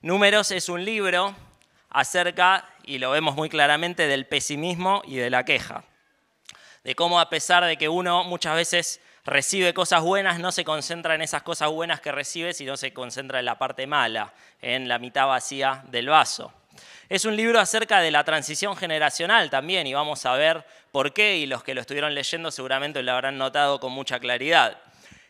Números es un libro acerca, y lo vemos muy claramente, del pesimismo y de la queja. De cómo a pesar de que uno muchas veces recibe cosas buenas, no se concentra en esas cosas buenas que recibe, sino se concentra en la parte mala, en la mitad vacía del vaso. Es un libro acerca de la transición generacional también, y vamos a ver por qué, y los que lo estuvieron leyendo seguramente lo habrán notado con mucha claridad.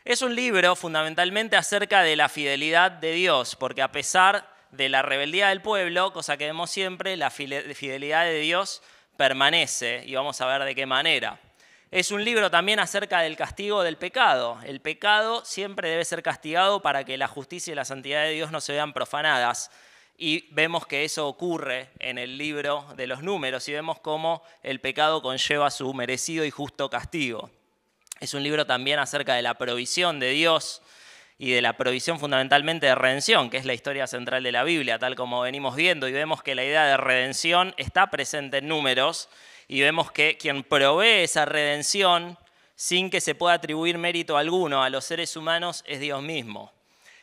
Es un libro fundamentalmente acerca de la fidelidad de Dios, porque a pesar de la rebeldía del pueblo, cosa que vemos siempre, la fidelidad de Dios permanece, y vamos a ver de qué manera. Es un libro también acerca del castigo del pecado. El pecado siempre debe ser castigado para que la justicia y la santidad de Dios no se vean profanadas. Y vemos que eso ocurre en el libro de los Números y vemos cómo el pecado conlleva su merecido y justo castigo. Es un libro también acerca de la provisión de Dios y de la provisión fundamentalmente de redención, que es la historia central de la Biblia, tal como venimos viendo, y vemos que la idea de redención está presente en Números, y vemos que quien provee esa redención sin que se pueda atribuir mérito alguno a los seres humanos es Dios mismo.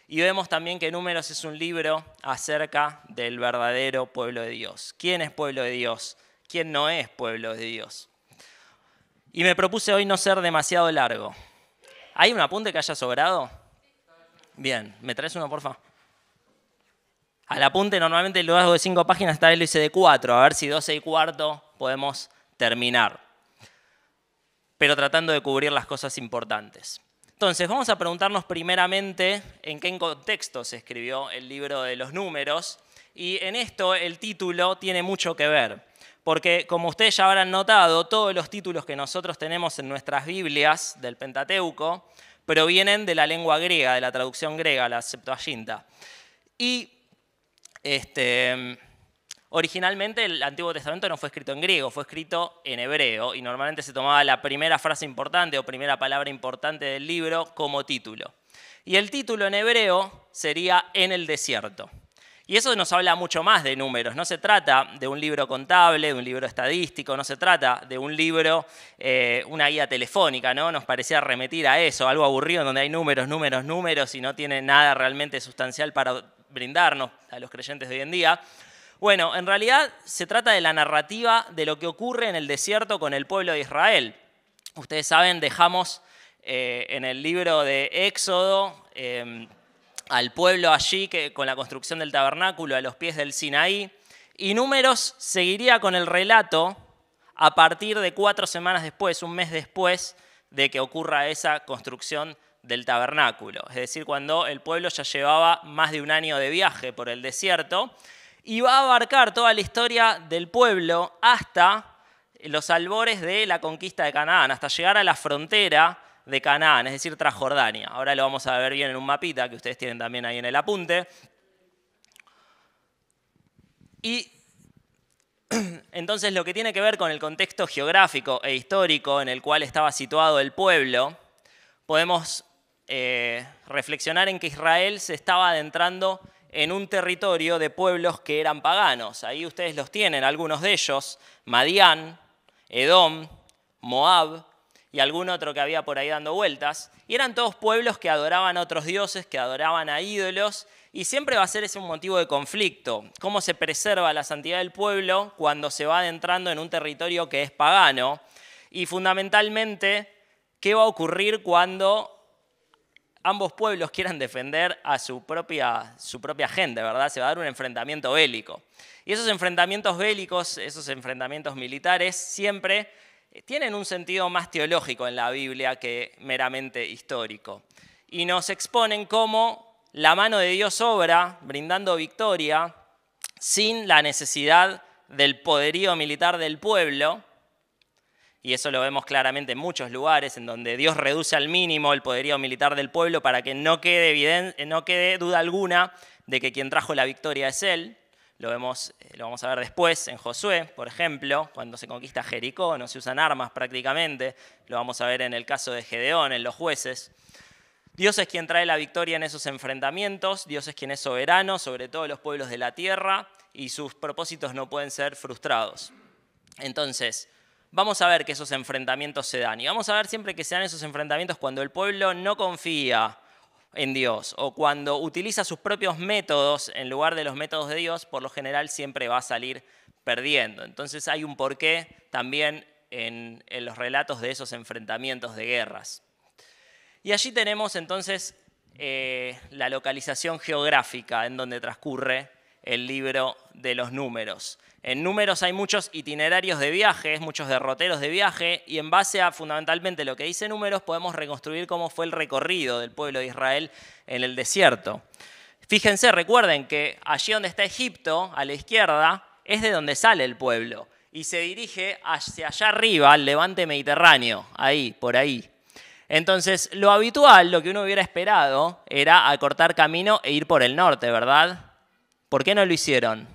Y vemos también que Números es un libro acerca del verdadero pueblo de Dios. ¿Quién es pueblo de Dios? ¿Quién no es pueblo de Dios? Y me propuse hoy no ser demasiado largo. ¿Hay un apunte que haya sobrado? Bien, ¿me traes uno, por favor? Al apunte normalmente lo hago de 5 páginas, esta vez lo hice de 4, a ver si 12 y cuarto podemos terminar. Pero tratando de cubrir las cosas importantes. Entonces, vamos a preguntarnos primeramente en qué contexto se escribió el libro de los Números. Y en esto el título tiene mucho que ver. Porque, como ustedes ya habrán notado, todos los títulos que nosotros tenemos en nuestras Biblias del Pentateuco provienen de la lengua griega, de la traducción griega, la Septuaginta. Y originalmente el Antiguo Testamento no fue escrito en griego, fue escrito en hebreo y normalmente se tomaba la primera frase importante o primera palabra importante del libro como título. Y el título en hebreo sería En el desierto. Y eso nos habla mucho más de Números. No se trata de un libro contable, de un libro estadístico, no se trata de un libro, una guía telefónica, ¿no? Nos parecía remitir a eso, algo aburrido donde hay números, números, números y no tiene nada realmente sustancial para brindarnos a los creyentes de hoy en día. Bueno, en realidad se trata de la narrativa de lo que ocurre en el desierto con el pueblo de Israel. Ustedes saben, dejamos en el libro de Éxodo al pueblo allí con la construcción del tabernáculo a los pies del Sinaí. Y Números seguiría con el relato a partir de 4 semanas después, un mes después de que ocurra esa construcción del tabernáculo. Es decir, cuando el pueblo ya llevaba más de un año de viaje por el desierto. Y va a abarcar toda la historia del pueblo hasta los albores de la conquista de Canaán, hasta llegar a la frontera de Canaán, es decir, tras Jordania. Ahora lo vamos a ver bien en un mapita que ustedes tienen también ahí en el apunte. Y entonces lo que tiene que ver con el contexto geográfico e histórico en el cual estaba situado el pueblo, podemos reflexionar en que Israel se estaba adentrando en un territorio de pueblos que eran paganos. Ahí ustedes los tienen, algunos de ellos, Madián, Edom, Moab y algún otro que había por ahí dando vueltas. Y eran todos pueblos que adoraban a otros dioses, que adoraban a ídolos, y siempre va a ser ese un motivo de conflicto. ¿Cómo se preserva la santidad del pueblo cuando se va adentrando en un territorio que es pagano? Y fundamentalmente, ¿qué va a ocurrir cuando ambos pueblos quieran defender a su propia gente, ¿verdad? Se va a dar un enfrentamiento bélico. Y esos enfrentamientos bélicos, esos enfrentamientos militares, siempre tienen un sentido más teológico en la Biblia que meramente histórico. Y nos exponen cómo la mano de Dios obra, brindando victoria, sin la necesidad del poderío militar del pueblo. Y eso lo vemos claramente en muchos lugares, en donde Dios reduce al mínimo el poderío militar del pueblo para que no quede duda alguna de que quien trajo la victoria es Él. Lo vamos a ver después en Josué, por ejemplo, cuando se conquista Jericó, no se usan armas prácticamente. Lo vamos a ver en el caso de Gedeón, en los jueces. Dios es quien trae la victoria en esos enfrentamientos, Dios es quien es soberano sobre todos los pueblos de la tierra y sus propósitos no pueden ser frustrados. Entonces, vamos a ver que esos enfrentamientos se dan. Y vamos a ver siempre que se dan esos enfrentamientos cuando el pueblo no confía en Dios, o cuando utiliza sus propios métodos en lugar de los métodos de Dios, por lo general siempre va a salir perdiendo. Entonces hay un porqué también en los relatos de esos enfrentamientos de guerras. Y allí tenemos entonces la localización geográfica en donde transcurre el libro de los Números. En Números hay muchos itinerarios de viajes, muchos derroteros de viaje, y en base a fundamentalmente lo que dice Números podemos reconstruir cómo fue el recorrido del pueblo de Israel en el desierto. Fíjense, recuerden que allí donde está Egipto, a la izquierda, es de donde sale el pueblo y se dirige hacia allá arriba, al levante mediterráneo, ahí, por ahí. Entonces, lo habitual, lo que uno hubiera esperado, era acortar camino e ir por el norte, ¿verdad? ¿Por qué no lo hicieron?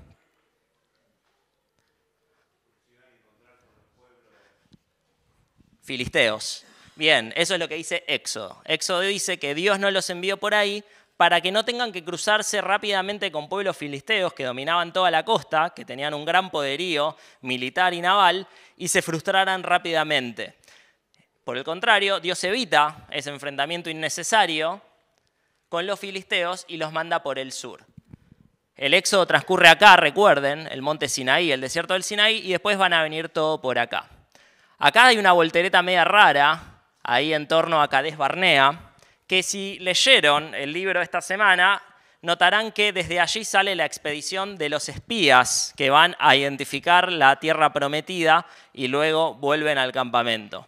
Filisteos. Bien, eso es lo que dice Éxodo. Éxodo dice que Dios no los envió por ahí para que no tengan que cruzarse rápidamente con pueblos filisteos que dominaban toda la costa, que tenían un gran poderío militar y naval, y se frustraran rápidamente. Por el contrario, Dios evita ese enfrentamiento innecesario con los filisteos y los manda por el sur. El éxodo transcurre acá, recuerden, el monte Sinaí, el desierto del Sinaí, y después van a venir todo por acá. Acá hay una voltereta media rara, ahí en torno a Cades Barnea, que si leyeron el libro esta semana, notarán que desde allí sale la expedición de los espías que van a identificar la tierra prometida y luego vuelven al campamento.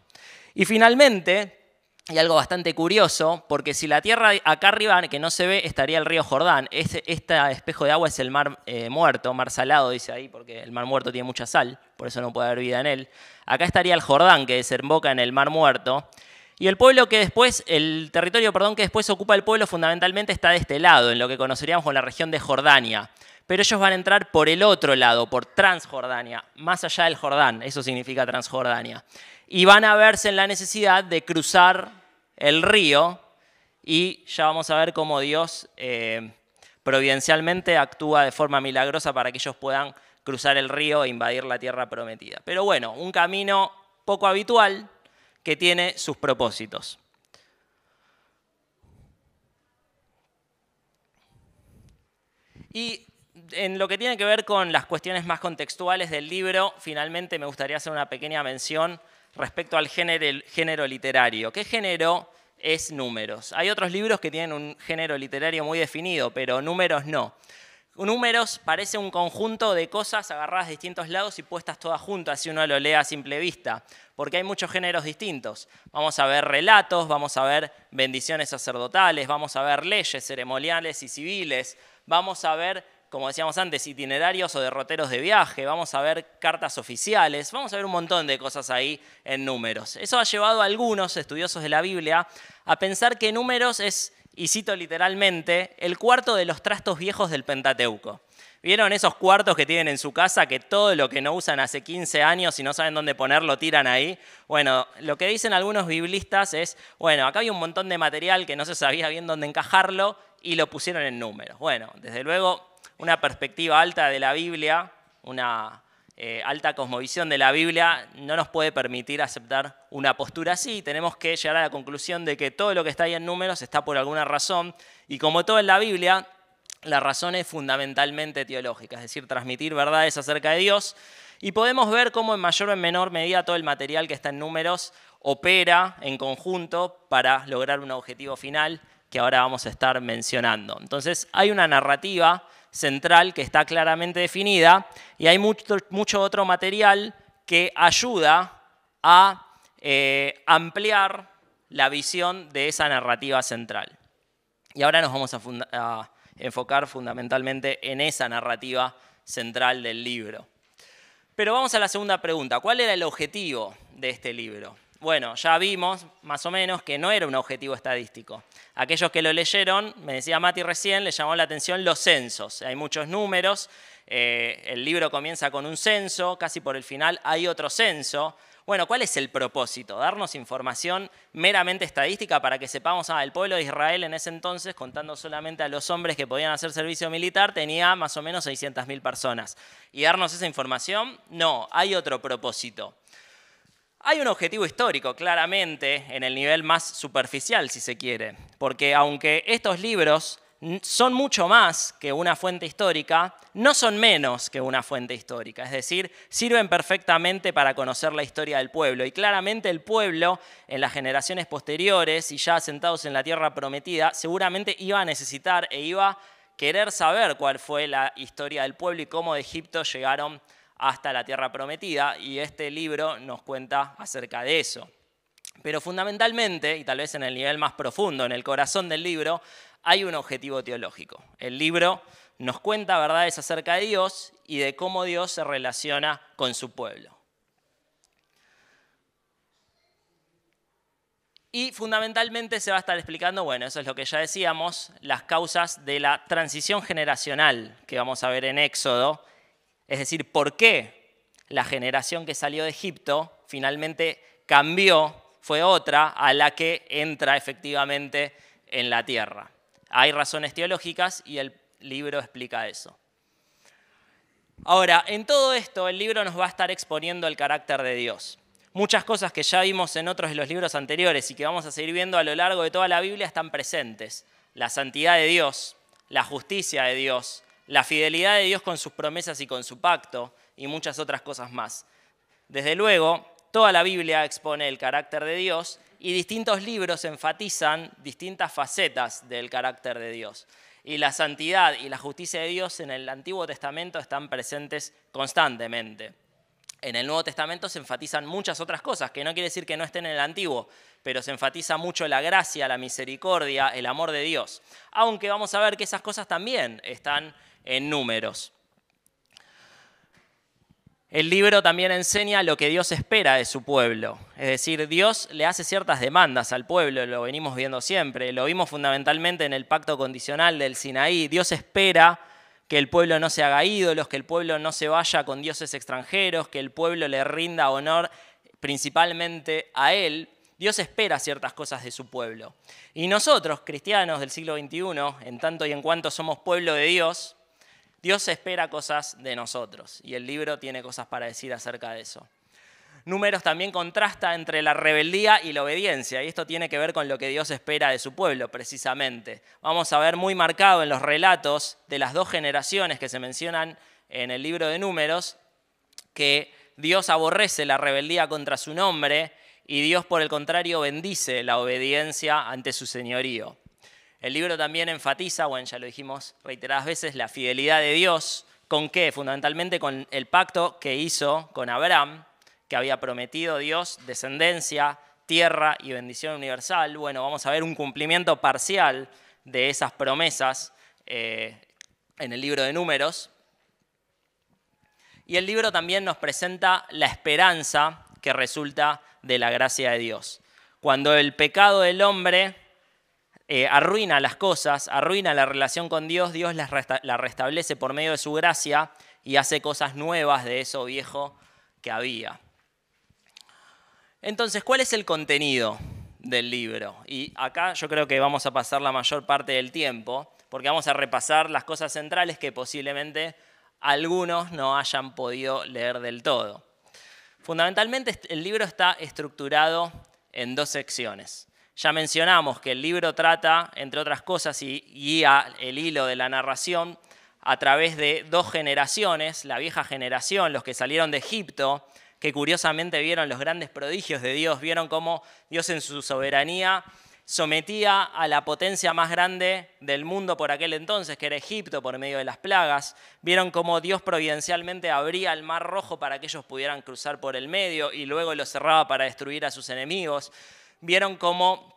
Y finalmente, hay algo bastante curioso, porque si la tierra acá arriba, que no se ve, estaría el río Jordán. Este espejo de agua es el mar muerto, mar salado, dice ahí, porque el mar muerto tiene mucha sal, por eso no puede haber vida en él. Acá estaría el Jordán, que desemboca en el mar muerto. Y el pueblo que después, el territorio, perdón, que después ocupa el pueblo fundamentalmente está de este lado, en lo que conoceríamos como la región de Jordania. Pero ellos van a entrar por el otro lado, por Transjordania, más allá del Jordán, eso significa Transjordania. Y van a verse en la necesidad de cruzar el río y ya vamos a ver cómo Dios providencialmente actúa de forma milagrosa para que ellos puedan cruzar el río e invadir la tierra prometida. Pero bueno, un camino poco habitual que tiene sus propósitos. Y en lo que tiene que ver con las cuestiones más contextuales del libro, finalmente me gustaría hacer una pequeña mención respecto al género literario. ¿Qué género es Números? Hay otros libros que tienen un género literario muy definido, pero Números no. Números parece un conjunto de cosas agarradas de distintos lados y puestas todas juntas si uno lo lee a simple vista, porque hay muchos géneros distintos. Vamos a ver relatos, vamos a ver bendiciones sacerdotales, vamos a ver leyes ceremoniales y civiles, vamos a ver, como decíamos antes, itinerarios o derroteros de viaje, vamos a ver cartas oficiales, vamos a ver un montón de cosas ahí en Números. Eso ha llevado a algunos estudiosos de la Biblia a pensar que Números es, y cito literalmente, el cuarto de los trastos viejos del Pentateuco. ¿Vieron esos cuartos que tienen en su casa que todo lo que no usan hace 15 años y no saben dónde ponerlo tiran ahí? Bueno, lo que dicen algunos biblistas es, bueno, acá hay un montón de material que no se sabía bien dónde encajarlo y lo pusieron en Números. Bueno, desde luego, una perspectiva alta de la Biblia, una alta cosmovisión de la Biblia no nos puede permitir aceptar una postura así. Tenemos que llegar a la conclusión de que todo lo que está ahí en Números está por alguna razón y como todo en la Biblia, la razón es fundamentalmente teológica, es decir, transmitir verdades acerca de Dios y podemos ver cómo en mayor o en menor medida todo el material que está en Números opera en conjunto para lograr un objetivo final que ahora vamos a estar mencionando. Entonces hay una narrativa central que está claramente definida y hay mucho otro material que ayuda a ampliar la visión de esa narrativa central. Y ahora nos vamos a enfocar fundamentalmente en esa narrativa central del libro. Pero vamos a la segunda pregunta. ¿Cuál era el objetivo de este libro? Bueno, ya vimos más o menos que no era un objetivo estadístico. Aquellos que lo leyeron, me decía Mati recién, les llamó la atención los censos. Hay muchos números, el libro comienza con un censo, casi por el final hay otro censo. Bueno, ¿cuál es el propósito? Darnos información meramente estadística para que sepamos, el pueblo de Israel en ese entonces, contando solamente a los hombres que podían hacer servicio militar, tenía más o menos 600.000 personas. ¿Y darnos esa información? No, hay otro propósito. Hay un objetivo histórico, claramente, en el nivel más superficial, si se quiere, porque aunque estos libros son mucho más que una fuente histórica, no son menos que una fuente histórica, es decir, sirven perfectamente para conocer la historia del pueblo, y claramente el pueblo, en las generaciones posteriores y ya asentados en la tierra prometida, seguramente iba a necesitar e iba a querer saber cuál fue la historia del pueblo y cómo de Egipto llegaron hasta la tierra prometida, y este libro nos cuenta acerca de eso. Pero fundamentalmente, y tal vez en el nivel más profundo, en el corazón del libro, hay un objetivo teológico. El libro nos cuenta verdades acerca de Dios y de cómo Dios se relaciona con su pueblo. Y fundamentalmente se va a estar explicando, bueno, eso es lo que ya decíamos, las causas de la transición generacional que vamos a ver en Éxodo. Es decir, por qué la generación que salió de Egipto finalmente cambió, fue otra a la que entra efectivamente en la tierra. Hay razones teológicas y el libro explica eso. Ahora, en todo esto el libro nos va a estar exponiendo el carácter de Dios. Muchas cosas que ya vimos en otros de los libros anteriores y que vamos a seguir viendo a lo largo de toda la Biblia están presentes. La santidad de Dios, la justicia de Dios, la fidelidad de Dios con sus promesas y con su pacto, y muchas otras cosas más. Desde luego, toda la Biblia expone el carácter de Dios y distintos libros enfatizan distintas facetas del carácter de Dios. Y la santidad y la justicia de Dios en el Antiguo Testamento están presentes constantemente. En el Nuevo Testamento se enfatizan muchas otras cosas, que no quiere decir que no estén en el Antiguo, pero se enfatiza mucho la gracia, la misericordia, el amor de Dios. Aunque vamos a ver que esas cosas también están en Números. El libro también enseña lo que Dios espera de su pueblo. Es decir, Dios le hace ciertas demandas al pueblo, lo venimos viendo siempre. Lo vimos fundamentalmente en el pacto condicional del Sinaí. Dios espera que el pueblo no se haga ídolos, que el pueblo no se vaya con dioses extranjeros, que el pueblo le rinda honor principalmente a Él. Dios espera ciertas cosas de su pueblo. Y nosotros, cristianos del siglo XXI, en tanto y en cuanto somos pueblo de Dios, Dios espera cosas de nosotros. Y el libro tiene cosas para decir acerca de eso. Números también contrasta entre la rebeldía y la obediencia, y esto tiene que ver con lo que Dios espera de su pueblo, precisamente. Vamos a ver muy marcado en los relatos de las dos generaciones que se mencionan en el libro de Números, que Dios aborrece la rebeldía contra su nombre y Dios, por el contrario, bendice la obediencia ante su señorío. El libro también enfatiza, bueno, ya lo dijimos reiteradas veces, la fidelidad de Dios. ¿Con qué? Fundamentalmente con el pacto que hizo con Abraham, que había prometido Dios descendencia, tierra y bendición universal. Bueno, vamos a ver un cumplimiento parcial de esas promesas en el libro de Números. Y el libro también nos presenta la esperanza que resulta de la gracia de Dios. Cuando el pecado del hombre arruina las cosas, arruina la relación con Dios, Dios la restablece por medio de su gracia y hace cosas nuevas de eso viejo que había. Entonces, ¿cuál es el contenido del libro? Y acá yo creo que vamos a pasar la mayor parte del tiempo, porque vamos a repasar las cosas centrales que posiblemente algunos no hayan podido leer del todo. Fundamentalmente, el libro está estructurado en dos secciones. Ya mencionamos que el libro trata, entre otras cosas, y guía el hilo de la narración a través de dos generaciones, la vieja generación, los que salieron de Egipto, que curiosamente vieron los grandes prodigios de Dios, vieron cómo Dios en su soberanía sometía a la potencia más grande del mundo por aquel entonces, que era Egipto, por medio de las plagas. Vieron cómo Dios providencialmente abría el mar Rojo para que ellos pudieran cruzar por el medio y luego lo cerraba para destruir a sus enemigos. Vieron cómo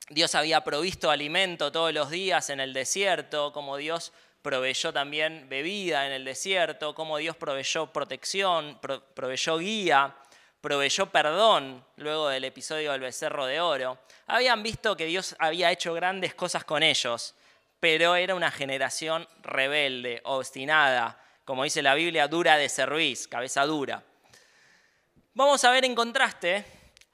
Dios había provisto alimento todos los días en el desierto, cómo Dios proveyó también bebida en el desierto, cómo Dios proveyó protección, proveyó guía, proveyó perdón luego del episodio del becerro de oro. Habían visto que Dios había hecho grandes cosas con ellos, pero era una generación rebelde, obstinada, como dice la Biblia, dura de cerviz, cabeza dura. Vamos a ver en contraste,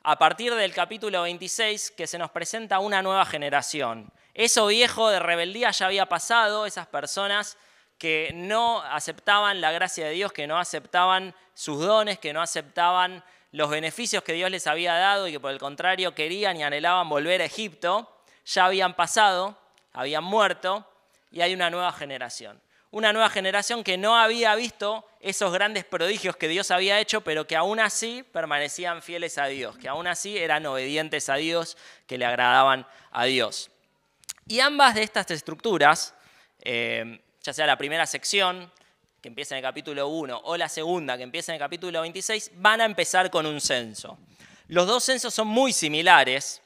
a partir del capítulo 26, que se nos presenta una nueva generación. Eso viejo de rebeldía ya había pasado, esas personas que no aceptaban la gracia de Dios, que no aceptaban sus dones, que no aceptaban los beneficios que Dios les había dado y que por el contrario querían y anhelaban volver a Egipto, ya habían pasado, habían muerto y hay una nueva generación. Una nueva generación que no había visto esos grandes prodigios que Dios había hecho, pero que aún así permanecían fieles a Dios, que aún así eran obedientes a Dios, que le agradaban a Dios. Y ambas de estas estructuras, ya sea la primera sección, que empieza en el capítulo 1, o la segunda, que empieza en el capítulo 26, van a empezar con un censo. Los dos censos son muy similares,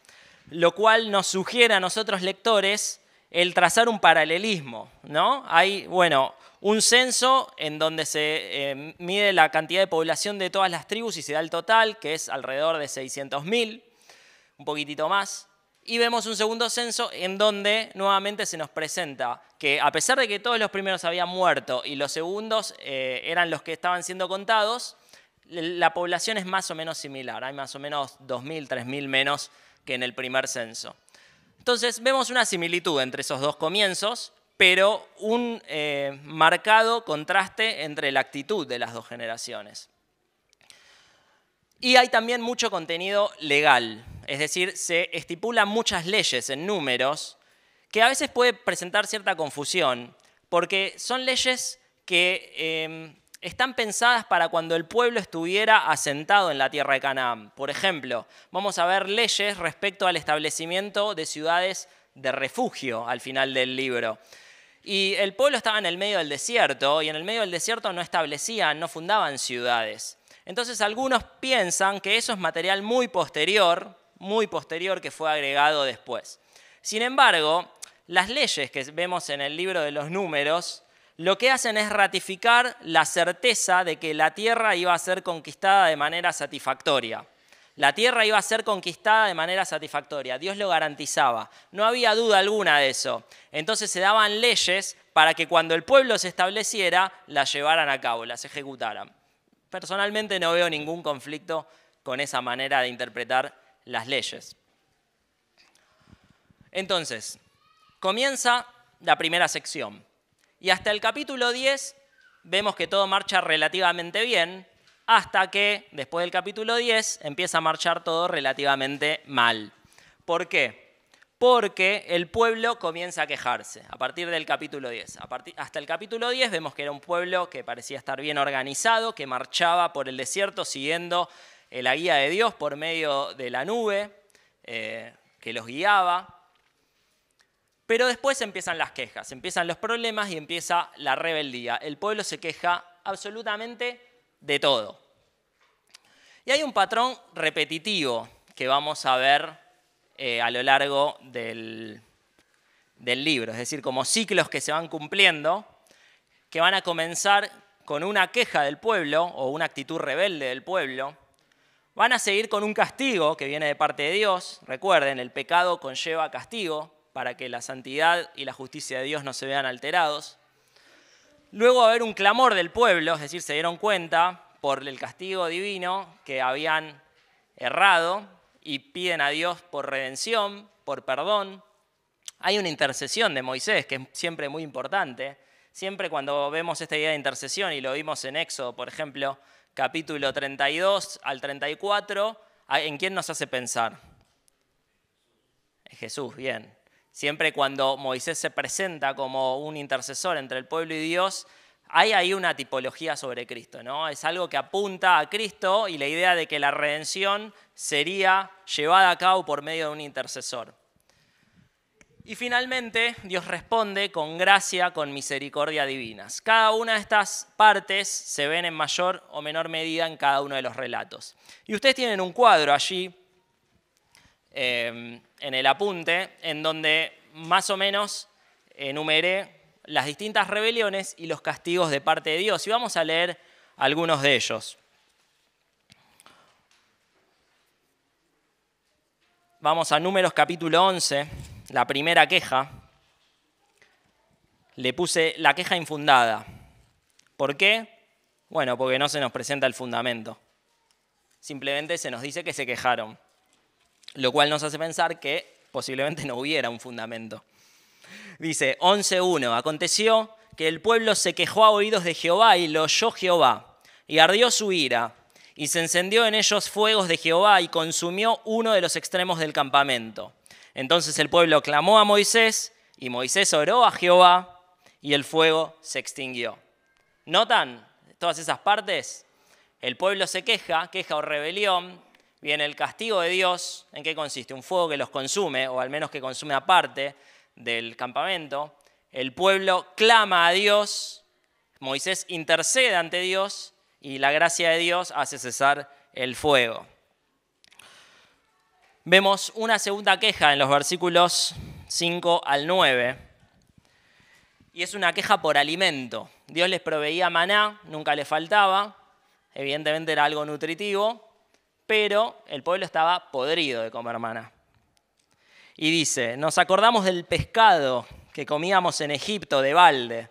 lo cual nos sugiere a nosotros lectores el trazar un paralelismo, ¿no? Hay, un censo en donde se mide la cantidad de población de todas las tribus y se da el total, que es alrededor de 600.000, un poquitito más. Y vemos un segundo censo en donde nuevamente se nos presenta que a pesar de que todos los primeros habían muerto y los segundos eran los que estaban siendo contados, la población es más o menos similar. Hay más o menos 2.000, 3.000 menos que en el primer censo. Entonces vemos una similitud entre esos dos comienzos, pero un marcado contraste entre la actitud de las dos generaciones. Y hay también mucho contenido legal, es decir, se estipulan muchas leyes en números que a veces puede presentar cierta confusión, porque son leyes que están pensadas para cuando el pueblo estuviera asentado en la tierra de Canaán. Por ejemplo, vamos a ver leyes respecto al establecimiento de ciudades de refugio al final del libro. Y el pueblo estaba en el medio del desierto, y en el medio del desierto no establecían, no fundaban ciudades. Entonces algunos piensan que eso es material muy posterior que fue agregado después. Sin embargo, las leyes que vemos en el libro de los Números lo que hacen es ratificar la certeza de que la tierra iba a ser conquistada de manera satisfactoria. La tierra iba a ser conquistada de manera satisfactoria. Dios lo garantizaba. No había duda alguna de eso. Entonces se daban leyes para que cuando el pueblo se estableciera, las llevaran a cabo, las ejecutaran. Personalmente no veo ningún conflicto con esa manera de interpretar las leyes. Entonces, comienza la primera sección. Y hasta el capítulo 10 vemos que todo marcha relativamente bien, hasta que después del capítulo 10 empieza a marchar todo relativamente mal. ¿Por qué? Porque el pueblo comienza a quejarse a partir del capítulo 10. Hasta el capítulo 10 vemos que era un pueblo que parecía estar bien organizado, que marchaba por el desierto siguiendo la guía de Dios por medio de la nube que los guiaba. Pero después empiezan las quejas, empiezan los problemas y empieza la rebeldía. El pueblo se queja absolutamente de todo. Y hay un patrón repetitivo que vamos a ver a lo largo del libro, es decir, como ciclos que se van cumpliendo, que van a comenzar con una queja del pueblo o una actitud rebelde del pueblo, van a seguir con un castigo que viene de parte de Dios. Recuerden, el pecado conlleva castigo para que la santidad y la justicia de Dios no se vean alterados. Luego va a haber un clamor del pueblo, es decir, se dieron cuenta por el castigo divino que habían errado y piden a Dios por redención, por perdón. Hay una intercesión de Moisés, que es siempre muy importante. Siempre cuando vemos esta idea de intercesión, y lo vimos en Éxodo, por ejemplo, capítulo 32 al 34, ¿en quién nos hace pensar? En Jesús, bien. Siempre cuando Moisés se presenta como un intercesor entre el pueblo y Dios, hay ahí una tipología sobre Cristo, ¿no? Es algo que apunta a Cristo y la idea de que la redención sería llevada a cabo por medio de un intercesor. Y finalmente Dios responde con gracia, con misericordia divinas. Cada una de estas partes se ven en mayor o menor medida en cada uno de los relatos. Y ustedes tienen un cuadro allí en el apunte, en donde más o menos enumeré las distintas rebeliones y los castigos de parte de Dios. Y vamos a leer algunos de ellos. Vamos a Números capítulo 11, la primera queja. Le puse la queja infundada. ¿Por qué? Bueno, porque no se nos presenta el fundamento. Simplemente se nos dice que se quejaron, lo cual nos hace pensar que posiblemente no hubiera un fundamento. Dice 11.1, aconteció que el pueblo se quejó a oídos de Jehová y lo oyó Jehová, y ardió su ira, Y se encendió en ellos fuegos de Jehová y consumió uno de los extremos del campamento. Entonces el pueblo clamó a Moisés y Moisés oró a Jehová y el fuego se extinguió. ¿Notan todas esas partes? El pueblo se queja o rebelión, viene el castigo de Dios. ¿En qué consiste? Un fuego que los consume, o al menos que consume aparte del campamento. El pueblo clama a Dios, Moisés intercede ante Dios y la gracia de Dios hace cesar el fuego. Vemos una segunda queja en los versículos 5 al 9, y es una queja por alimento. Dios les proveía maná, nunca les faltaba, evidentemente era algo nutritivo, pero el pueblo estaba podrido de comer maná. Y dice, nos acordamos del pescado que comíamos en Egipto de balde,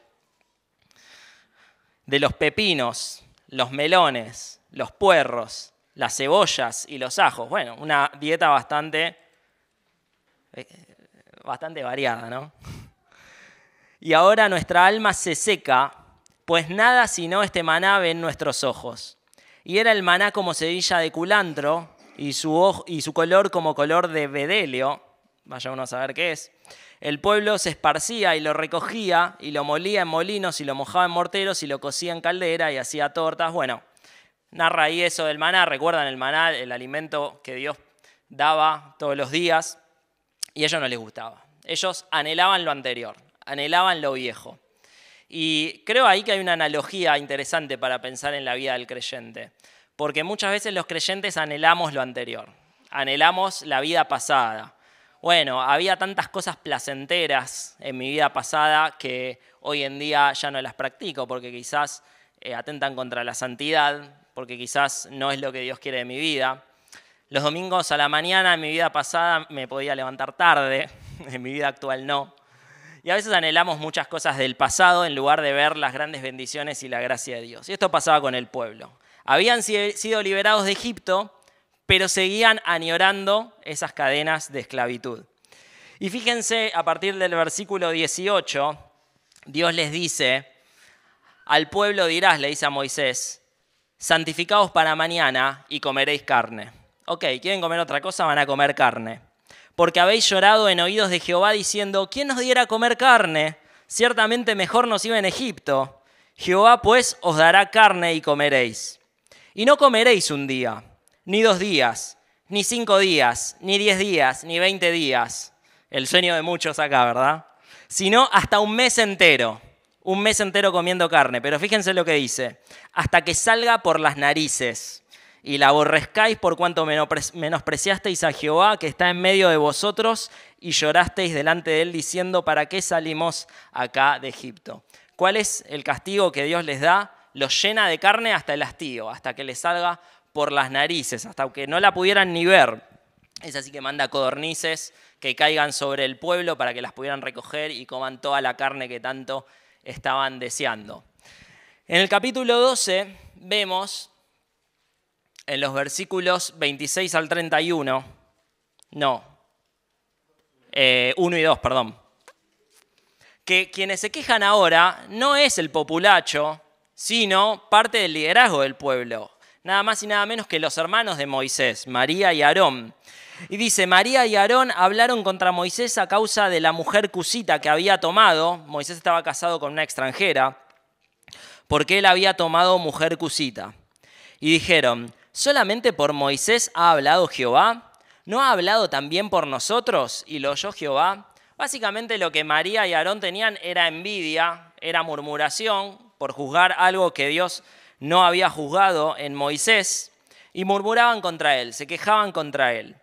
de los pepinos, los melones, los puerros, las cebollas y los ajos. Bueno, una dieta bastante variada, ¿no? Y ahora nuestra alma se seca, pues nada sino este maná ven nuestros ojos. Y era el maná como semilla de culantro y su color como color de bedelio. Vaya uno a saber qué es. El pueblo se esparcía y lo recogía y lo molía en molinos y lo mojaba en morteros y lo cocía en caldera y hacía tortas. Bueno, narra ahí eso del maná. Recuerdan el maná, el alimento que Dios daba todos los días, y a ellos no les gustaba. Ellos anhelaban lo anterior, anhelaban lo viejo. Y creo ahí que hay una analogía interesante para pensar en la vida del creyente, porque muchas veces los creyentes anhelamos lo anterior, anhelamos la vida pasada. Bueno, había tantas cosas placenteras en mi vida pasada que hoy en día ya no las practico porque quizás atentan contra la santidad, porque quizás no es lo que Dios quiere de mi vida. Los domingos a la mañana en mi vida pasada me podía levantar tarde, en mi vida actual no. Y a veces anhelamos muchas cosas del pasado en lugar de ver las grandes bendiciones y la gracia de Dios. Y esto pasaba con el pueblo. Habían sido liberados de Egipto, pero seguían añorando esas cadenas de esclavitud. Y fíjense, a partir del versículo 18, Dios les dice, al pueblo dirás, le dice a Moisés, santificaos para mañana y comeréis carne. Ok, ¿quieren comer otra cosa? Van a comer carne. Porque habéis llorado en oídos de Jehová diciendo, ¿quién nos diera a comer carne? Ciertamente mejor nos iba en Egipto. Jehová pues os dará carne y comeréis. Y no comeréis un día, ni 2 días, ni 5 días, ni 10 días, ni 20 días. El sueño de muchos acá, ¿verdad? Sino hasta un mes entero comiendo carne. Pero fíjense lo que dice, hasta que salga por las narices. Y la aborrezcáis por cuanto menospreciasteis a Jehová que está en medio de vosotros y llorasteis delante de él diciendo, ¿para qué salimos acá de Egipto? ¿Cuál es el castigo que Dios les da? Los llena de carne hasta el hastío, hasta que les salga por las narices, hasta que no la pudieran ni ver. Es así que manda codornices que caigan sobre el pueblo para que las pudieran recoger y coman toda la carne que tanto estaban deseando. En el capítulo 12 vemos, en los versículos 26 al 31, 1 y 2, perdón, que quienes se quejan ahora no es el populacho, sino parte del liderazgo del pueblo, nada más y nada menos que los hermanos de Moisés, María y Aarón. Y dice, María y Aarón hablaron contra Moisés a causa de la mujer cusita que había tomado. Moisés estaba casado con una extranjera, porque él había tomado mujer cusita. Y dijeron, ¿solamente por Moisés ha hablado Jehová? ¿No ha hablado también por nosotros? Y lo oyó Jehová. Básicamente lo que María y Aarón tenían era envidia, era murmuración por juzgar algo que Dios no había juzgado en Moisés, y murmuraban contra él, se quejaban contra él.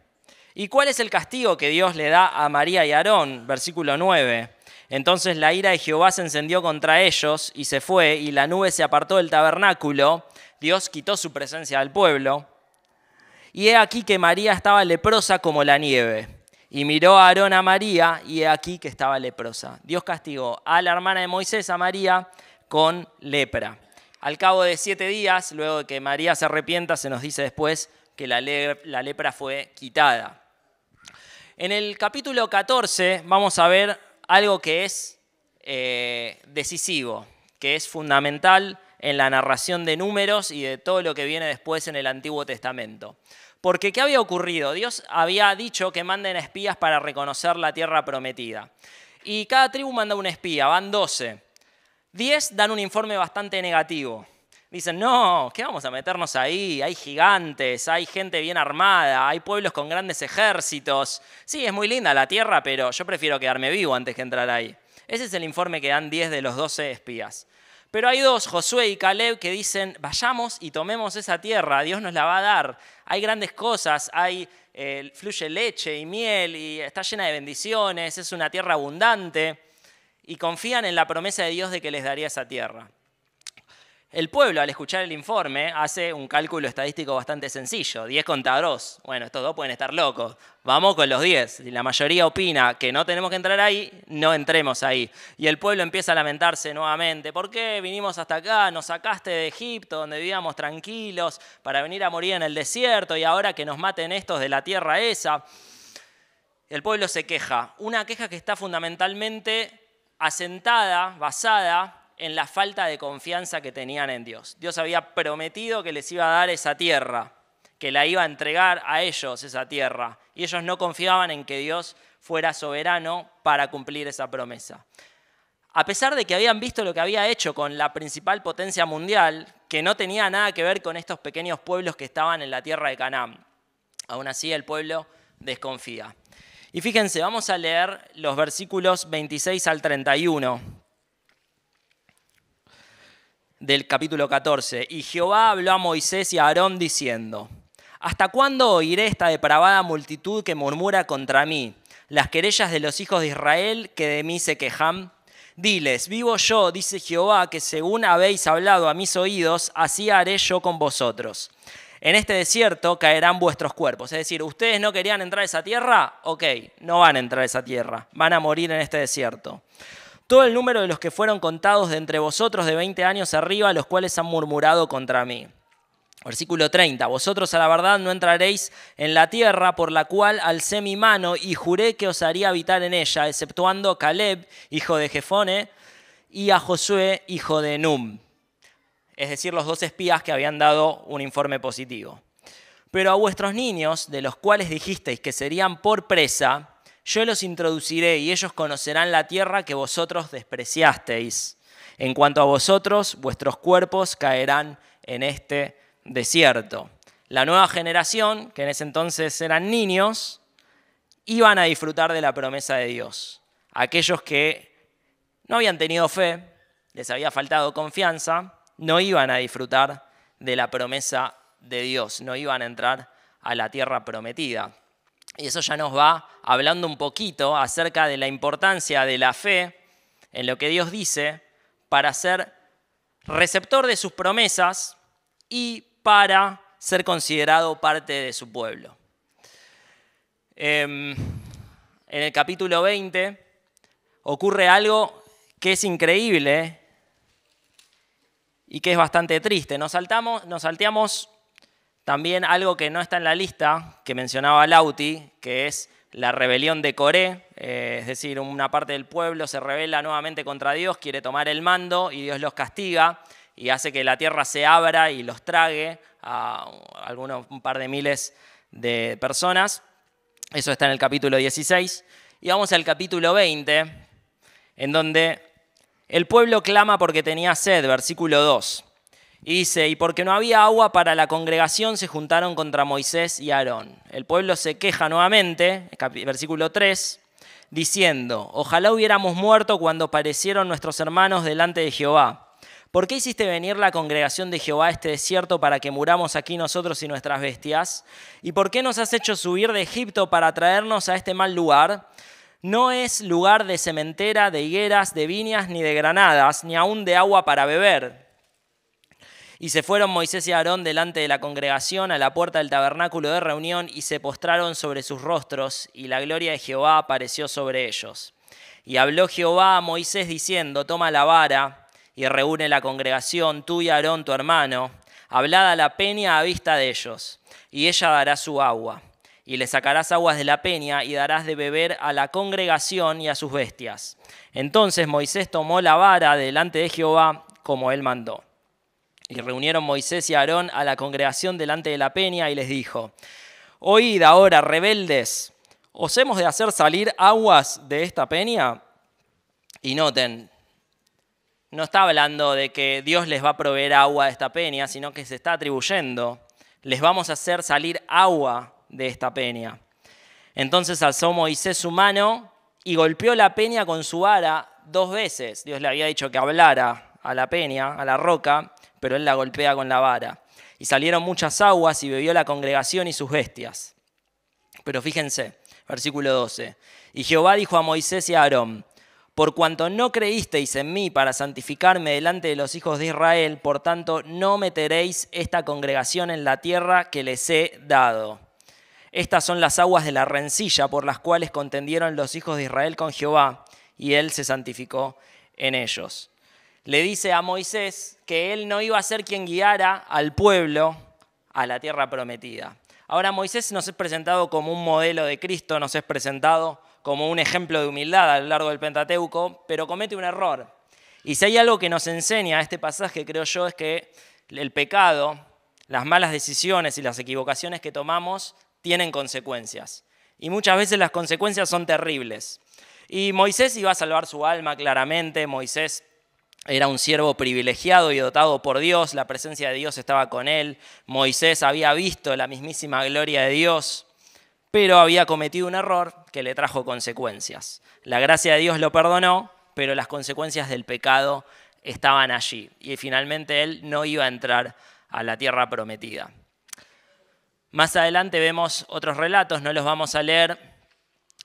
¿Y cuál es el castigo que Dios le da a María y Aarón? Versículo 9. Entonces la ira de Jehová se encendió contra ellos y se fue, y la nube se apartó del tabernáculo. Dios quitó su presencia del pueblo. Y he aquí que María estaba leprosa como la nieve. Y miró a Aarón a María, y he aquí que estaba leprosa. Dios castigó a la hermana de Moisés, a María, con lepra. Al cabo de 7 días, luego de que María se arrepienta, se nos dice después que la lepra fue quitada. En el capítulo 14 vamos a ver algo que es decisivo, que es fundamental en la narración de Números y de todo lo que viene después en el Antiguo Testamento. Porque ¿qué había ocurrido? Dios había dicho que manden espías para reconocer la tierra prometida. Y cada tribu manda un espía, van 12. 10 dan un informe bastante negativo. Dicen, no, ¿qué vamos a meternos ahí? Hay gigantes, hay gente bien armada, hay pueblos con grandes ejércitos. Sí, es muy linda la tierra, pero yo prefiero quedarme vivo antes que entrar ahí. Ese es el informe que dan 10 de los 12 espías. Pero hay 2, Josué y Caleb, que dicen, vayamos y tomemos esa tierra, Dios nos la va a dar. Hay grandes cosas, fluye leche y miel y está llena de bendiciones, es una tierra abundante. Y confían en la promesa de Dios de que les daría esa tierra. El pueblo, al escuchar el informe, hace un cálculo estadístico bastante sencillo. 10 contra 2. Bueno, estos 2 pueden estar locos. Vamos con los 10. Si la mayoría opina que no tenemos que entrar ahí, no entremos ahí. Y el pueblo empieza a lamentarse nuevamente. ¿Por qué vinimos hasta acá? Nos sacaste de Egipto, donde vivíamos tranquilos, para venir a morir en el desierto, y ahora que nos maten estos de la tierra esa. El pueblo se queja. Una queja que está fundamentalmente asentada, basada en la falta de confianza que tenían en Dios. Dios había prometido que les iba a dar esa tierra, que la iba a entregar a ellos esa tierra, y ellos no confiaban en que Dios fuera soberano para cumplir esa promesa. A pesar de que habían visto lo que había hecho con la principal potencia mundial, que no tenía nada que ver con estos pequeños pueblos que estaban en la tierra de Canaán. Aún así el pueblo desconfía. Y fíjense, vamos a leer los versículos 26 al 31 del capítulo 14. Y Jehová habló a Moisés y a Aarón diciendo, ¿hasta cuándo oiré esta depravada multitud que murmura contra mí, las querellas de los hijos de Israel que de mí se quejan? Diles, vivo yo, dice Jehová, que según habéis hablado a mis oídos, así haré yo con vosotros. En este desierto caerán vuestros cuerpos. Es decir, ¿ustedes no querían entrar a esa tierra? Ok, no van a entrar a esa tierra. Van a morir en este desierto. Todo el número de los que fueron contados de entre vosotros de 20 años arriba, los cuales han murmurado contra mí. Versículo 30. Vosotros a la verdad no entraréis en la tierra por la cual alcé mi mano y juré que os haría habitar en ella, exceptuando a Caleb, hijo de Jefone, y a Josué, hijo de Num. Es decir, los 2 espías que habían dado un informe positivo. Pero a vuestros niños, de los cuales dijisteis que serían por presa, yo los introduciré y ellos conocerán la tierra que vosotros despreciasteis. En cuanto a vosotros, vuestros cuerpos caerán en este desierto. La nueva generación, que en ese entonces eran niños, iban a disfrutar de la promesa de Dios. Aquellos que no habían tenido fe, les había faltado confianza, no iban a disfrutar de la promesa de Dios, no iban a entrar a la tierra prometida. Y eso ya nos va hablando un poquito acerca de la importancia de la fe en lo que Dios dice para ser receptor de sus promesas y para ser considerado parte de su pueblo. En el capítulo 20 ocurre algo que es increíble y que es bastante triste. Nos salteamos también algo que no está en la lista, que mencionaba Lauti, que es la rebelión de Coré, es decir, una parte del pueblo se rebela nuevamente contra Dios, quiere tomar el mando y Dios los castiga y hace que la tierra se abra y los trague a un par de miles de personas. Eso está en el capítulo 16. Y vamos al capítulo 20, en donde el pueblo clama porque tenía sed, versículo 2. Y dice, y porque no había agua para la congregación, se juntaron contra Moisés y Aarón. El pueblo se queja nuevamente, versículo 3, diciendo, ojalá hubiéramos muerto cuando aparecieron nuestros hermanos delante de Jehová. ¿Por qué hiciste venir la congregación de Jehová a este desierto para que muramos aquí nosotros y nuestras bestias? ¿Y por qué nos has hecho subir de Egipto para traernos a este mal lugar? No es lugar de sementera, de higueras, de viñas, ni de granadas, ni aun de agua para beber. Y se fueron Moisés y Aarón delante de la congregación a la puerta del tabernáculo de reunión y se postraron sobre sus rostros, y la gloria de Jehová apareció sobre ellos. Y habló Jehová a Moisés diciendo, toma la vara y reúne la congregación, tú y Aarón tu hermano, hablad a la peña a vista de ellos, y ella dará su agua. Y le sacarás aguas de la peña y darás de beber a la congregación y a sus bestias. Entonces Moisés tomó la vara delante de Jehová como él mandó. Y reunieron Moisés y Aarón a la congregación delante de la peña y les dijo: Oíd ahora, rebeldes, ¿os hemos de hacer salir aguas de esta peña? Y noten, no está hablando de que Dios les va a proveer agua de esta peña, sino que se está atribuyendo: les vamos a hacer salir agua de esta peña. Entonces alzó Moisés su mano y golpeó la peña con su vara 2 veces. Dios le había dicho que hablara a la peña, a la roca, pero él la golpea con la vara. Y salieron muchas aguas y bebió la congregación y sus bestias. Pero fíjense, versículo 12. Y Jehová dijo a Moisés y a Aarón: por cuanto no creísteis en mí para santificarme delante de los hijos de Israel, por tanto no meteréis esta congregación en la tierra que les he dado. Estas son las aguas de la rencilla por las cuales contendieron los hijos de Israel con Jehová, y él se santificó en ellos. Le dice a Moisés que él no iba a ser quien guiara al pueblo a la tierra prometida. Ahora Moisés nos es presentado como un modelo de Cristo, nos es presentado como un ejemplo de humildad a lo largo del Pentateuco, pero comete un error. Y si hay algo que nos enseña este pasaje, creo yo, es que el pecado, las malas decisiones y las equivocaciones que tomamos tienen consecuencias. Y muchas veces las consecuencias son terribles. Y Moisés iba a salvar su alma claramente. Moisés era un siervo privilegiado y dotado por Dios. La presencia de Dios estaba con él. Moisés había visto la mismísima gloria de Dios, pero había cometido un error que le trajo consecuencias. La gracia de Dios lo perdonó, pero las consecuencias del pecado estaban allí. Y finalmente él no iba a entrar a la tierra prometida. Más adelante vemos otros relatos, no los vamos a leer.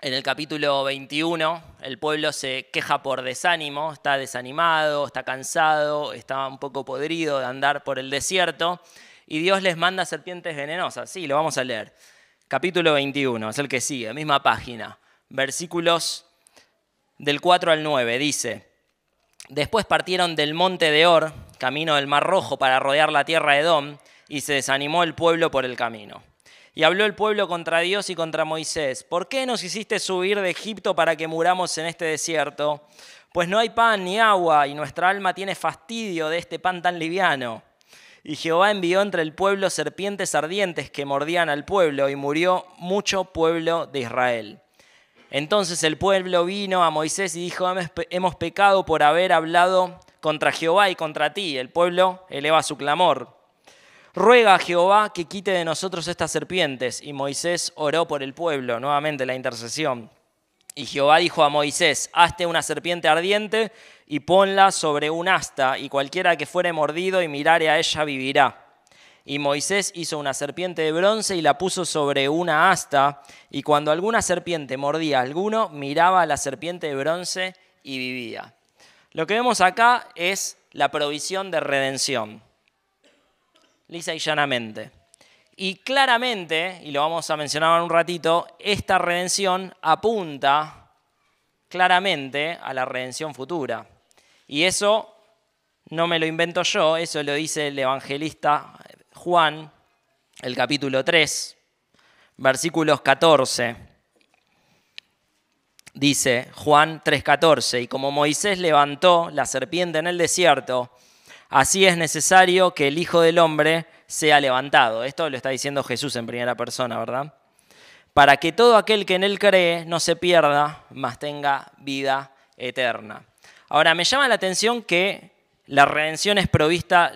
En el capítulo 21, el pueblo se queja por desánimo, está desanimado, está cansado, está un poco podrido de andar por el desierto, y Dios les manda serpientes venenosas. Sí, lo vamos a leer. Capítulo 21, es el que sigue, misma página, versículos del 4 al 9, dice: Después partieron del monte de Or, camino del Mar Rojo, para rodear la tierra de Edom, y se desanimó el pueblo por el camino. Y habló el pueblo contra Dios y contra Moisés: ¿por qué nos hiciste subir de Egipto para que muramos en este desierto? Pues no hay pan ni agua, y nuestra alma tiene fastidio de este pan tan liviano. Y Jehová envió entre el pueblo serpientes ardientes que mordían al pueblo, y murió mucho pueblo de Israel. Entonces el pueblo vino a Moisés y dijo: hemos pecado por haber hablado contra Jehová y contra ti. El pueblo eleva su clamor. Ruega a Jehová que quite de nosotros estas serpientes. Y Moisés oró por el pueblo, nuevamente la intercesión. Y Jehová dijo a Moisés: hazte una serpiente ardiente y ponla sobre un asta, y cualquiera que fuere mordido y mirare a ella vivirá. Y Moisés hizo una serpiente de bronce y la puso sobre una asta, y cuando alguna serpiente mordía a alguno, miraba a la serpiente de bronce y vivía. Lo que vemos acá es la provisión de redención, lisa y llanamente. Y claramente, y lo vamos a mencionar en un ratito, esta redención apunta claramente a la redención futura. Y eso no me lo invento yo, eso lo dice el evangelista Juan, el capítulo 3, versículos 14. Dice Juan 3:14: y como Moisés levantó la serpiente en el desierto, así es necesario que el Hijo del Hombre sea levantado. Esto lo está diciendo Jesús en primera persona, ¿verdad? Para que todo aquel que en él cree no se pierda, mas tenga vida eterna. Ahora, me llama la atención que la redención es provista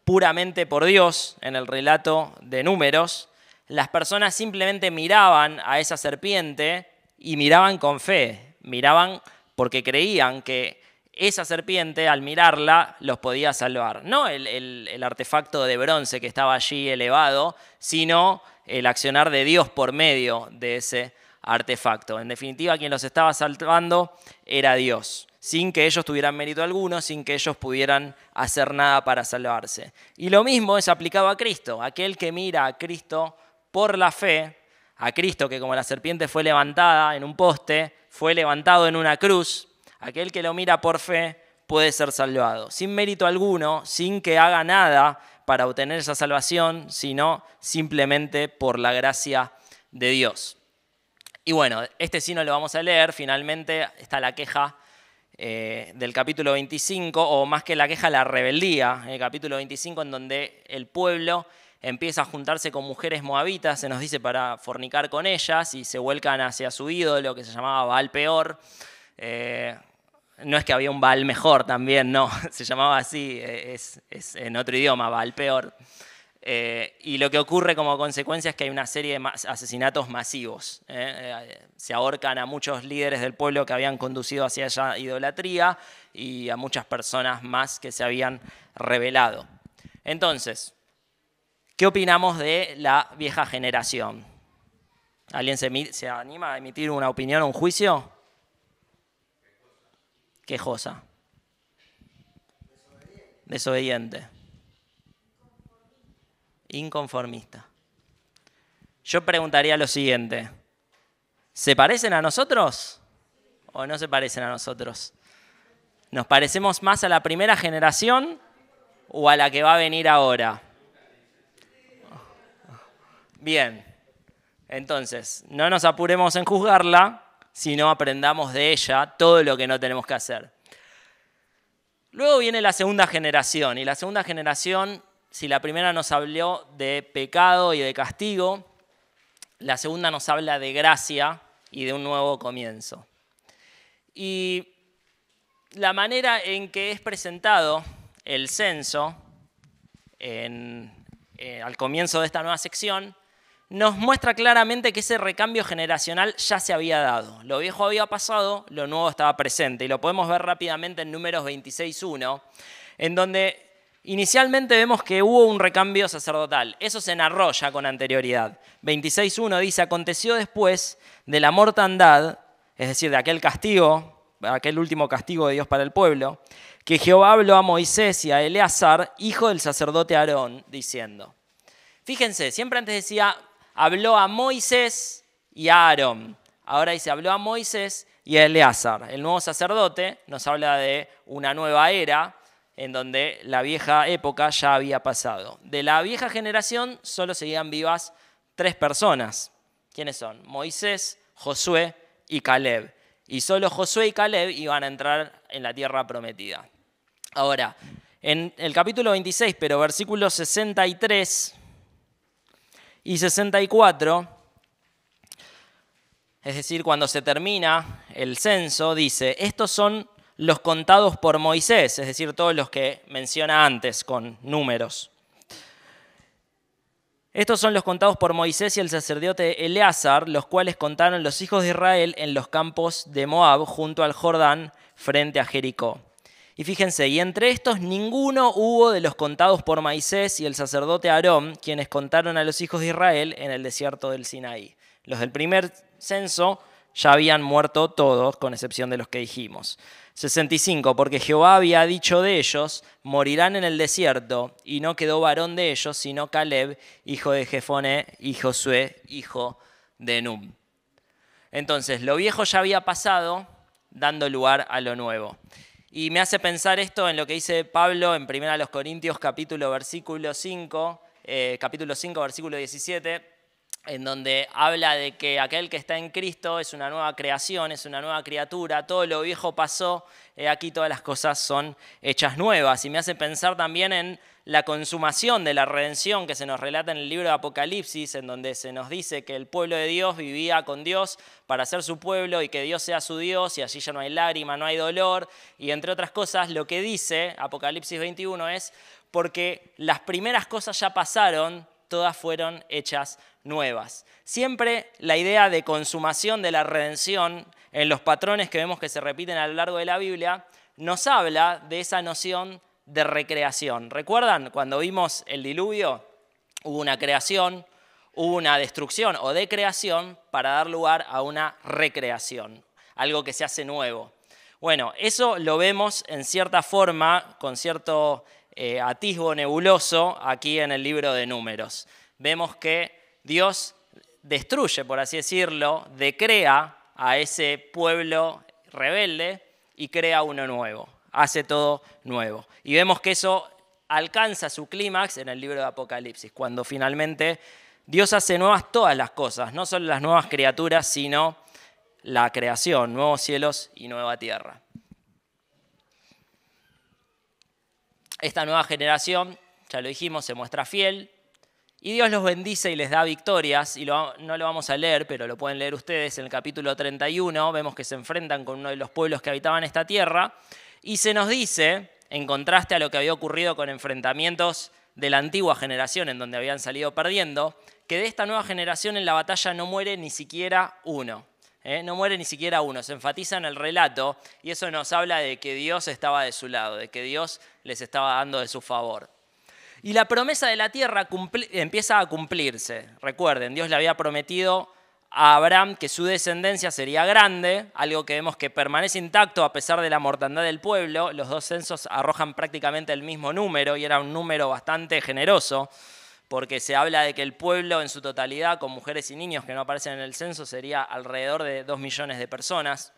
puramente por Dios. En el relato de Números, las personas simplemente miraban a esa serpiente y miraban con fe. Miraban porque creían que esa serpiente, al mirarla, los podía salvar. No el artefacto de bronce que estaba allí elevado, sino el accionar de Dios por medio de ese artefacto. En definitiva, quien los estaba salvando era Dios, sin que ellos tuvieran mérito alguno, sin que ellos pudieran hacer nada para salvarse. Y lo mismo es aplicado a Cristo. Aquel que mira a Cristo por la fe, a Cristo que como la serpiente fue levantada en un poste, fue levantado en una cruz, aquel que lo mira por fe puede ser salvado, sin mérito alguno, sin que haga nada para obtener esa salvación, sino simplemente por la gracia de Dios. Y bueno, este sí no lo vamos a leer, finalmente está la queja del capítulo 25, o más que la queja, la rebeldía, en el capítulo 25, en donde el pueblo empieza a juntarse con mujeres moabitas, se nos dice, para fornicar con ellas, y se vuelcan hacia su ídolo, que se llamaba Baal Peor. No es que había un Baal mejor también, no, se llamaba así, es en otro idioma, Baal Peor. Y lo que ocurre como consecuencia es que hay una serie de asesinatos masivos. Se ahorcan a muchos líderes del pueblo que habían conducido hacia esa idolatría y a muchas personas más que se habían rebelado. Entonces, ¿qué opinamos de la vieja generación? ¿Alguien se anima a emitir una opinión o un juicio? Quejosa. Desobediente. Inconformista. Yo preguntaría lo siguiente: ¿se parecen a nosotros o no se parecen a nosotros? ¿Nos parecemos más a la primera generación o a la que va a venir ahora? Bien, entonces, no nos apuremos en juzgarla, sino aprendamos de ella todo lo que no tenemos que hacer. Luego viene la segunda generación, y la segunda generación, si la primera nos habló de pecado y de castigo, la segunda nos habla de gracia y de un nuevo comienzo. Y la manera en que es presentado el censo al comienzo de esta nueva sección nos muestra claramente que ese recambio generacional ya se había dado. Lo viejo había pasado, lo nuevo estaba presente, y lo podemos ver rápidamente en Números 26:1, en donde inicialmente vemos que hubo un recambio sacerdotal. Eso se narró ya con anterioridad. 26:1 dice: aconteció después de la mortandad, es decir, de aquel castigo, aquel último castigo de Dios para el pueblo, que Jehová habló a Moisés y a Eleazar, hijo del sacerdote Aarón, diciendo. Fíjense, siempre antes decía, habló a Moisés y a Aarón. Ahora dice, habló a Moisés y a Eleazar. El nuevo sacerdote nos habla de una nueva era, en donde la vieja época ya había pasado. De la vieja generación solo seguían vivas 3 personas. ¿Quiénes son? Moisés, Josué y Caleb. Y solo Josué y Caleb iban a entrar en la tierra prometida. Ahora, en el capítulo 26, pero versículos 63 y 64, es decir, cuando se termina el censo, dice, estos son los contados por Moisés, es decir, todos los que menciona antes con números. Estos son los contados por Moisés y el sacerdote Eleazar, los cuales contaron los hijos de Israel en los campos de Moab, junto al Jordán, frente a Jericó. Y fíjense, y entre estos ninguno hubo de los contados por Moisés y el sacerdote Aarón, quienes contaron a los hijos de Israel en el desierto del Sinaí. Los del primer censo ya habían muerto todos, con excepción de los que dijimos. 65, porque Jehová había dicho de ellos, morirán en el desierto, y no quedó varón de ellos, sino Caleb, hijo de Jefoné, y Josué, hijo de Nun. Entonces, lo viejo ya había pasado, dando lugar a lo nuevo. Y me hace pensar esto en lo que dice Pablo en 1 Corintios capítulo 5, versículo 17, en donde habla de que aquel que está en Cristo es una nueva creación, es una nueva criatura, todo lo viejo pasó, aquí todas las cosas son hechas nuevas. Y me hace pensar también en la consumación de la redención que se nos relata en el libro de Apocalipsis, en donde se nos dice que el pueblo de Dios vivía con Dios para ser su pueblo y que Dios sea su Dios, y allí ya no hay lágrima, no hay dolor, y entre otras cosas lo que dice Apocalipsis 21 es, porque las primeras cosas ya pasaron, todas fueron hechas nuevas. Siempre la idea de consumación de la redención en los patrones que vemos que se repiten a lo largo de la Biblia nos habla de esa noción de recreación. ¿Recuerdan cuando vimos el diluvio? Hubo una creación, hubo una destrucción o decreación para dar lugar a una recreación, algo que se hace nuevo. Bueno, eso lo vemos en cierta forma, con cierto atisbo nebuloso aquí en el libro de Números. Vemos que Dios destruye, por así decirlo, decrea a ese pueblo rebelde y crea uno nuevo, hace todo nuevo. Y vemos que eso alcanza su clímax en el libro de Apocalipsis, cuando finalmente Dios hace nuevas todas las cosas, no solo las nuevas criaturas, sino la creación, nuevos cielos y nueva tierra. Esta nueva generación, ya lo dijimos, se muestra fiel y Dios los bendice y les da victorias. Y no lo vamos a leer, pero lo pueden leer ustedes en el capítulo 31. Vemos que se enfrentan con uno de los pueblos que habitaban esta tierra y se nos dice, en contraste a lo que había ocurrido con enfrentamientos de la antigua generación en donde habían salido perdiendo, que de esta nueva generación en la batalla no muere ni siquiera uno. No muere ni siquiera uno, se enfatiza en el relato y eso nos habla de que Dios estaba de su lado, de que Dios les estaba dando de su favor. Y la promesa de la tierra empieza a cumplirse. Recuerden, Dios le había prometido a Abraham que su descendencia sería grande, algo que vemos que permanece intacto a pesar de la mortandad del pueblo. Los dos censos arrojan prácticamente el mismo número y era un número bastante generoso, porque se habla de que el pueblo en su totalidad, con mujeres y niños que no aparecen en el censo, sería alrededor de 2 millones de personas.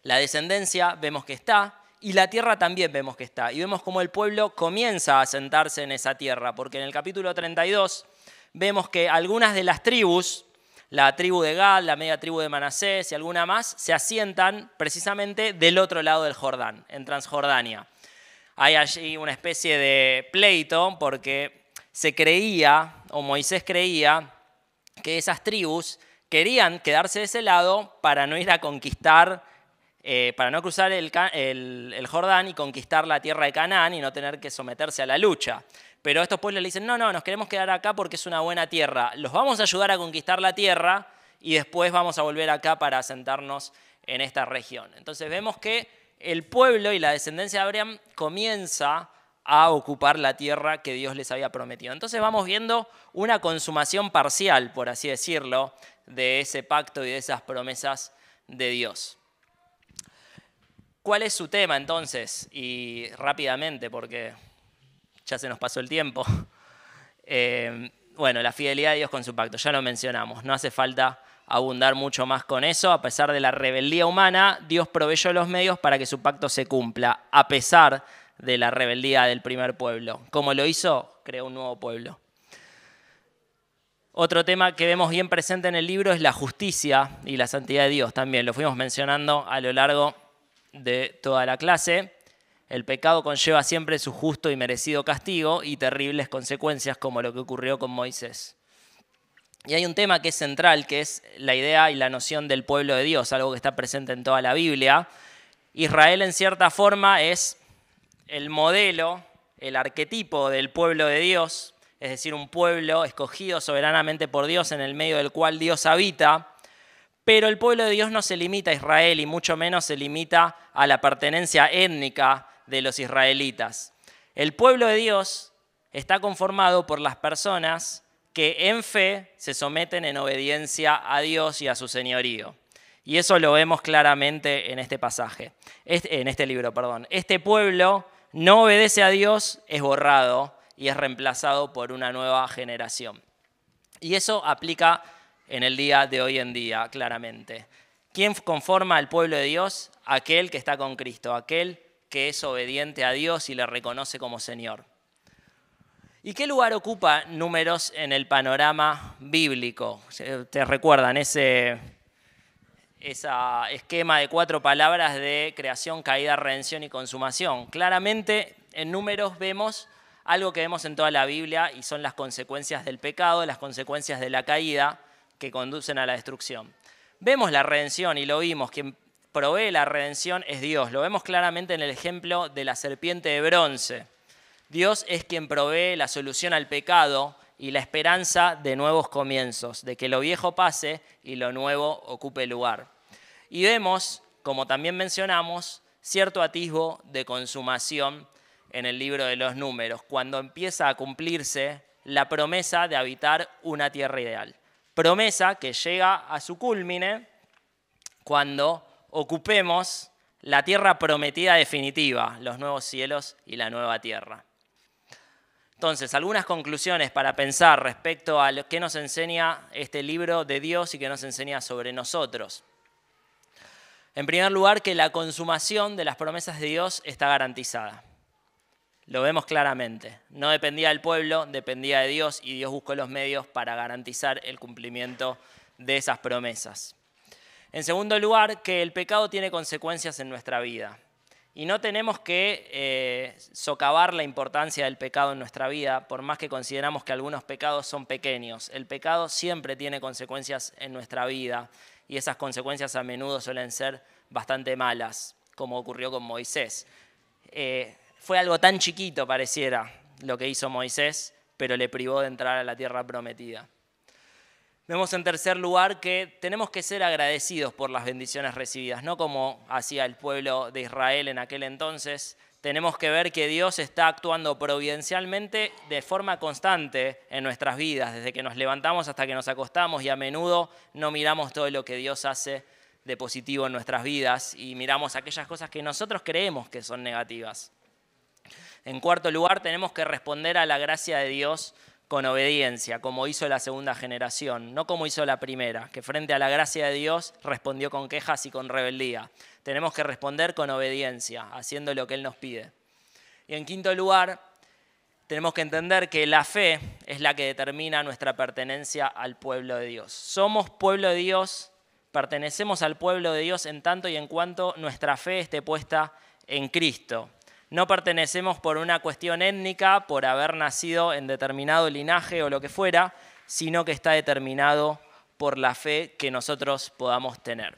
La descendencia vemos que está, y la tierra también vemos que está. Y vemos cómo el pueblo comienza a asentarse en esa tierra, porque en el capítulo 32 vemos que algunas de las tribus, la tribu de Gad, la media tribu de Manasés y alguna más, se asientan precisamente del otro lado del Jordán, en Transjordania. Hay allí una especie de pleito porque se creía, o Moisés creía, que esas tribus querían quedarse de ese lado para no ir a conquistar, para no cruzar el Jordán y conquistar la tierra de Canaán y no tener que someterse a la lucha. Pero estos pueblos le dicen, no, nos queremos quedar acá porque es una buena tierra. Los vamos a ayudar a conquistar la tierra y después vamos a volver acá para asentarnos en esta región. Entonces vemos que el pueblo y la descendencia de Abraham comienza a ocupar la tierra que Dios les había prometido. Entonces vamos viendo una consumación parcial, por así decirlo, de ese pacto y de esas promesas de Dios. ¿Cuál es su tema entonces? Y rápidamente, porque ya se nos pasó el tiempo. Bueno, la fidelidad de Dios con su pacto, ya lo mencionamos, no hace falta abundar mucho más con eso. A pesar de la rebeldía humana, Dios proveyó los medios para que su pacto se cumpla, a pesar de la rebeldía del primer pueblo. ¿Cómo lo hizo? Creó un nuevo pueblo. Otro tema que vemos bien presente en el libro es la justicia y la santidad de Dios también. Lo fuimos mencionando a lo largo de toda la clase. El pecado conlleva siempre su justo y merecido castigo y terribles consecuencias como lo que ocurrió con Moisés. Y hay un tema que es central, que es la idea y la noción del pueblo de Dios, algo que está presente en toda la Biblia. Israel en cierta forma es el modelo, el arquetipo del pueblo de Dios, es decir, un pueblo escogido soberanamente por Dios en el medio del cual Dios habita, pero el pueblo de Dios no se limita a Israel y mucho menos se limita a la pertenencia étnica de los israelitas. El pueblo de Dios está conformado por las personas que en fe se someten en obediencia a Dios y a su señorío. Y eso lo vemos claramente en este pasaje, en este libro, perdón. Este pueblo no obedece a Dios, es borrado y es reemplazado por una nueva generación. Y eso aplica en el día de hoy en día, claramente. ¿Quién conforma al pueblo de Dios? Aquel que está con Cristo, aquel que es obediente a Dios y le reconoce como Señor. ¿Y qué lugar ocupa Números en el panorama bíblico? ¿Te recuerdan ese esquema de 4 palabras de creación, caída, redención y consumación? Claramente en Números vemos algo que vemos en toda la Biblia y son las consecuencias del pecado, las consecuencias de la caída que conducen a la destrucción. Vemos la redención y lo vimos, quien provee la redención es Dios. Lo vemos claramente en el ejemplo de la serpiente de bronce. Dios es quien provee la solución al pecado y la esperanza de nuevos comienzos, de que lo viejo pase y lo nuevo ocupe lugar. Y vemos, como también mencionamos, cierto atisbo de consumación en el libro de los Números, cuando empieza a cumplirse la promesa de habitar una tierra ideal. Promesa que llega a su cúlmine cuando ocupemos la tierra prometida definitiva, los nuevos cielos y la nueva tierra. Entonces, algunas conclusiones para pensar respecto a lo que nos enseña este libro de Dios y que nos enseña sobre nosotros. En primer lugar, que la consumación de las promesas de Dios está garantizada. Lo vemos claramente. No dependía del pueblo, dependía de Dios y Dios buscó los medios para garantizar el cumplimiento de esas promesas. En segundo lugar, que el pecado tiene consecuencias en nuestra vida. Y no tenemos que socavar la importancia del pecado en nuestra vida, por más que consideramos que algunos pecados son pequeños. El pecado siempre tiene consecuencias en nuestra vida y esas consecuencias a menudo suelen ser bastante malas, como ocurrió con Moisés. Fue algo tan chiquito, pareciera, lo que hizo Moisés, pero le privó de entrar a la tierra prometida. Vemos en tercer lugar que tenemos que ser agradecidos por las bendiciones recibidas, no como hacía el pueblo de Israel en aquel entonces. Tenemos que ver que Dios está actuando providencialmente de forma constante en nuestras vidas, desde que nos levantamos hasta que nos acostamos, y a menudo no miramos todo lo que Dios hace de positivo en nuestras vidas y miramos aquellas cosas que nosotros creemos que son negativas. En cuarto lugar, tenemos que responder a la gracia de Dios con obediencia, como hizo la segunda generación, no como hizo la primera, que frente a la gracia de Dios respondió con quejas y con rebeldía. Tenemos que responder con obediencia, haciendo lo que Él nos pide. Y en quinto lugar, tenemos que entender que la fe es la que determina nuestra pertenencia al pueblo de Dios. Somos pueblo de Dios, pertenecemos al pueblo de Dios en tanto y en cuanto nuestra fe esté puesta en Cristo. No pertenecemos por una cuestión étnica, por haber nacido en determinado linaje o lo que fuera, sino que está determinado por la fe que nosotros podamos tener.